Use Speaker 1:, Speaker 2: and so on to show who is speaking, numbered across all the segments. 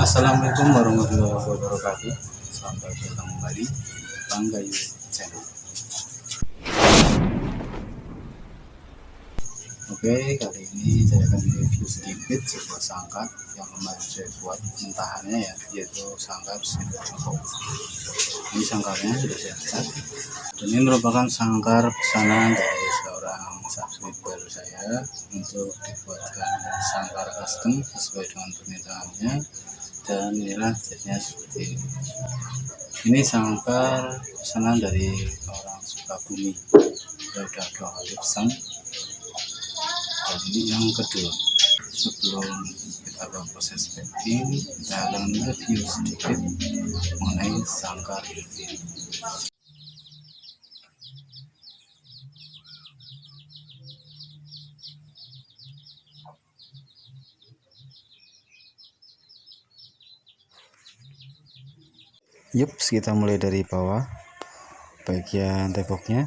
Speaker 1: Assalamualaikum warahmatullahi wabarakatuh. Selamat datang kembali Bang Gayu Channel. Oke, kali ini saya akan review sedikit sebuah sangkar yang kemarin saya buat mentahannya ya, yaitu sangkar Singapura. Ini sangkarnya sudah saya cat. Dan ini merupakan sangkar pesanan dari seorang subscriber saya untuk dibuatkan sangkar custom sesuai dengan permintaannya. Dan inilah jadinya seperti ini. Ini sangkar pesanan dari orang Sukabumi. Saya sudah 2 kali pesan. Dan ini yang kedua. Sebelum kita ke proses packing, kita akan review sedikit mengenai sangkar ini. Yups, kita mulai dari bawah. Bagian temboknya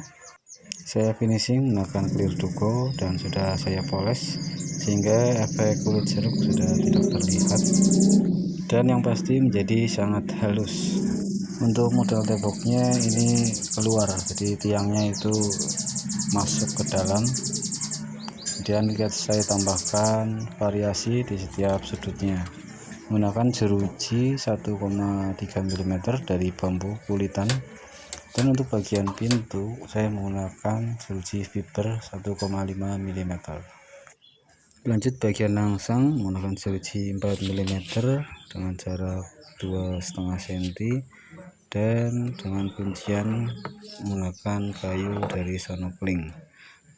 Speaker 1: saya finishing menggunakan clear duko dan sudah saya poles sehingga efek kulit jeruk sudah tidak terlihat dan yang pasti menjadi sangat halus. Untuk model temboknya ini keluar, jadi tiangnya itu masuk ke dalam. Kemudian saya tambahkan variasi di setiap sudutnya menggunakan jeruji 1,3 mm dari bambu kulitan. Dan untuk bagian pintu saya menggunakan jeruji fiber 1,5 mm. Lanjut bagian langsang menggunakan jeruji 4 mm dengan jarak 2,5 cm dan dengan kuncian menggunakan kayu dari Sonokling.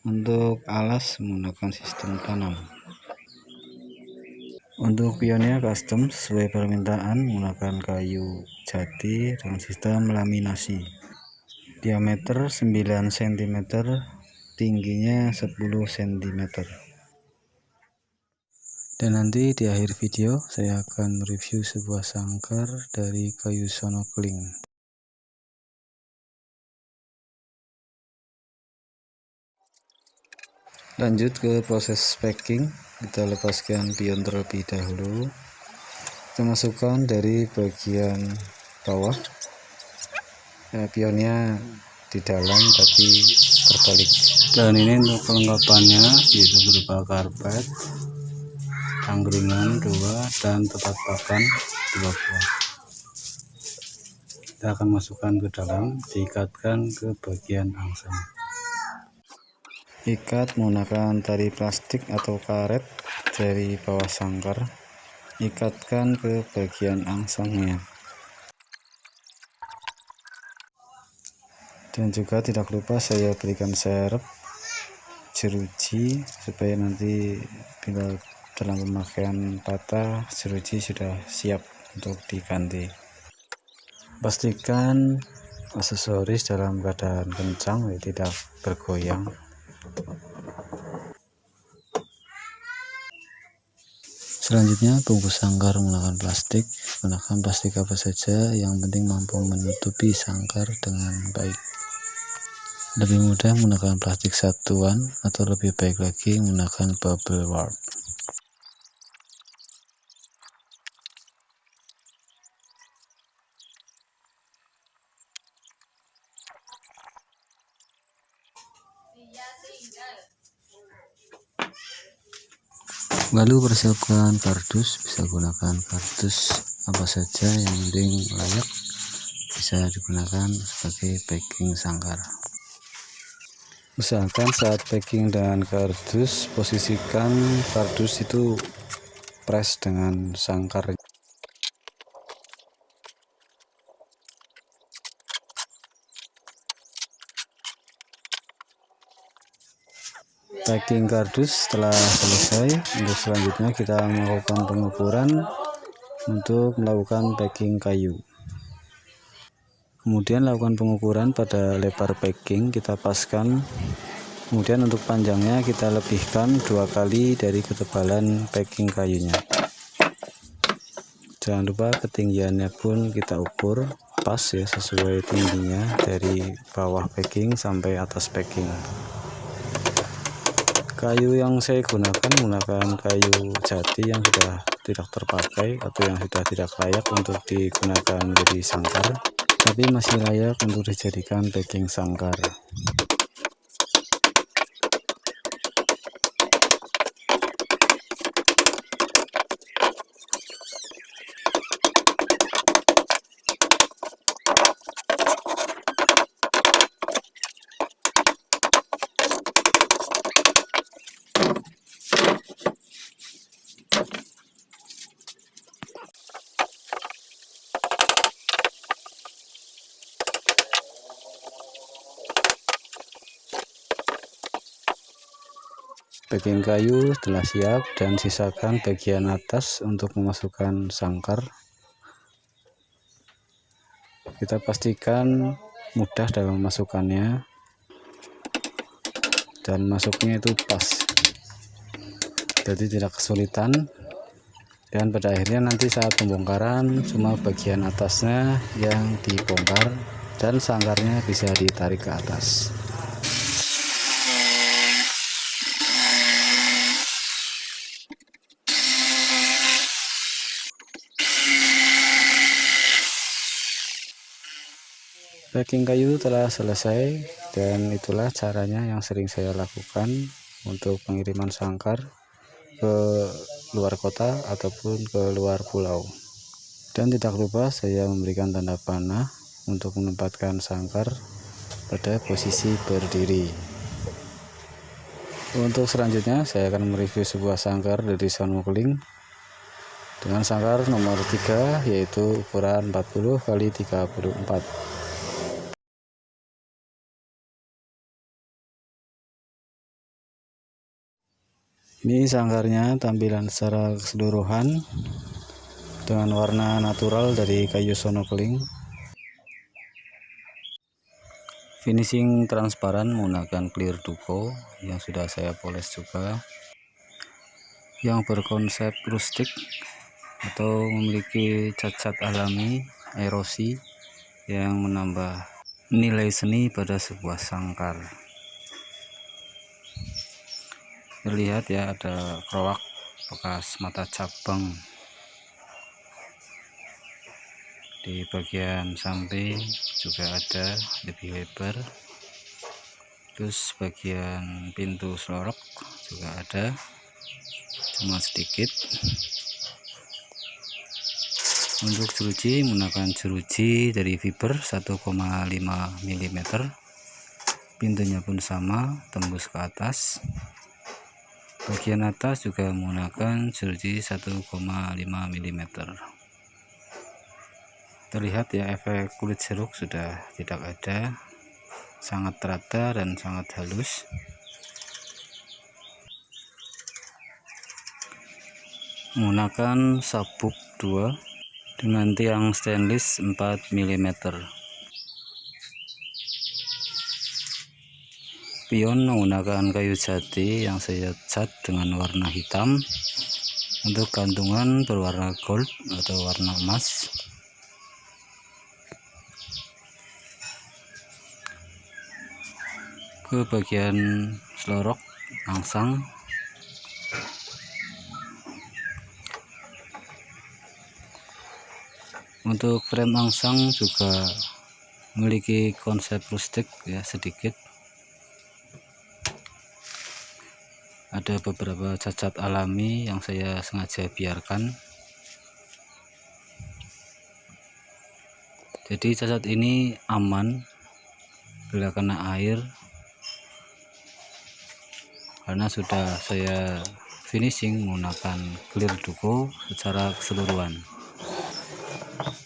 Speaker 1: Untuk alas menggunakan sistem tanam. Untuk pionnya custom sesuai permintaan menggunakan kayu jati dengan sistem laminasi. Diameter 9 cm, tingginya 10 cm. Dan nanti di akhir video saya akan review sebuah sangkar dari kayu Sonokling. Lanjut ke proses packing, kita lepaskan pion terlebih dahulu. Kita masukkan dari bagian bawah. Pionnya di dalam tapi terbalik. Dan ini untuk kelengkapannya yaitu berupa karpet, tangkringan 2 dan tempat pakan 2 buah. Kita akan masukkan ke dalam, diikatkan ke bagian angsang. Ikat menggunakan tali plastik atau karet dari bawah sangkar, ikatkan ke bagian angsangnya. Dan juga tidak lupa saya berikan serep jeruji supaya nanti bila dalam pemakaian patah jeruji sudah siap untuk diganti. Pastikan aksesoris dalam keadaan kencang, tidak bergoyang. Selanjutnya bungkus sangkar menggunakan plastik. Gunakan plastik apa saja, yang penting mampu menutupi sangkar dengan baik. Lebih mudah menggunakan plastik satuan atau lebih baik lagi menggunakan bubble wrap. Lalu persiapkan kardus, bisa gunakan kardus apa saja yang penting layak, bisa digunakan sebagai packing sangkar. Usahakan saat packing dengan kardus, posisikan kardus itu press dengan sangkar. Packing kardus setelah selesai, untuk selanjutnya kita melakukan pengukuran untuk melakukan packing kayu. Kemudian lakukan pengukuran pada lebar packing, kita paskan. Kemudian untuk panjangnya kita lebihkan 2 kali dari ketebalan packing kayunya. Jangan lupa ketinggiannya pun kita ukur pas ya, sesuai tingginya dari bawah packing sampai atas packing. Kayu yang saya gunakan menggunakan kayu jati yang sudah tidak terpakai atau yang sudah tidak layak untuk digunakan menjadi sangkar, tapi masih layak untuk dijadikan backing sangkar. Backing kayu telah siap dan sisakan bagian atas untuk memasukkan sangkar. Kita pastikan mudah dalam memasukkannya dan masuknya itu pas, jadi tidak kesulitan. Dan pada akhirnya nanti saat pembongkaran cuma bagian atasnya yang dibongkar dan sangkarnya bisa ditarik ke atas. Backing kayu telah selesai, dan itulah caranya yang sering saya lakukan untuk pengiriman sangkar ke luar kota ataupun ke luar pulau. Dan tidak lupa saya memberikan tanda panah untuk menempatkan sangkar pada posisi berdiri. Untuk selanjutnya saya akan mereview sebuah sangkar dari Sonokeling dengan sangkar nomor 3, yaitu ukuran 40 x 34. Ini sangkarnya tampilan secara keseluruhan dengan warna natural dari kayu Sonokeling. Finishing transparan menggunakan clear duko yang sudah saya poles juga, yang berkonsep rustik atau memiliki cat-cat alami erosi yang menambah nilai seni pada sebuah sangkar. Terlihat ya, ada kroak bekas mata cabang di bagian samping, juga ada lebih lebar. Terus bagian pintu selorok juga ada, cuma sedikit. Untuk jeruji menggunakan jeruji dari fiber 1,5 mm. Pintunya pun sama, tembus ke atas. Bagian atas juga menggunakan jeruji 1,5 mm. Terlihat ya, efek kulit jeruk sudah tidak ada, sangat rata dan sangat halus. Menggunakan sabuk 2 dengan tiang stainless 4 mm. Pion menggunakan kayu jati yang saya cat dengan warna hitam. Untuk gantungan berwarna gold atau warna emas. Ke bagian selorok angsang. Untuk frame angsang juga memiliki konsep rustik ya, sedikit. Ada beberapa cacat alami yang saya sengaja biarkan. Jadi cacat ini aman bila kena air, karena sudah saya finishing menggunakan clear duko secara keseluruhan.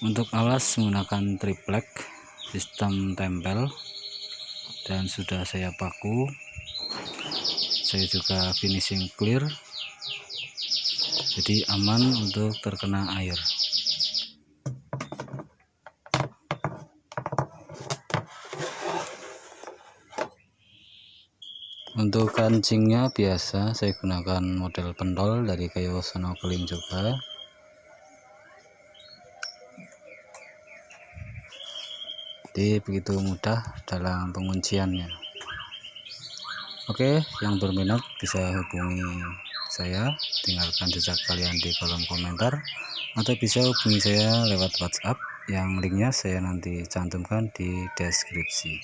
Speaker 1: Untuk alas menggunakan triplek sistem tempel dan sudah saya paku. Saya juga finishing clear, jadi aman untuk terkena air. Untuk kancingnya biasa saya gunakan model pentol dari kayu Sonokeling juga. Jadi begitu mudah dalam pengunciannya. Oke, yang berminat bisa hubungi saya, tinggalkan jejak kalian di kolom komentar, atau bisa hubungi saya lewat WhatsApp yang linknya saya nanti cantumkan di deskripsi.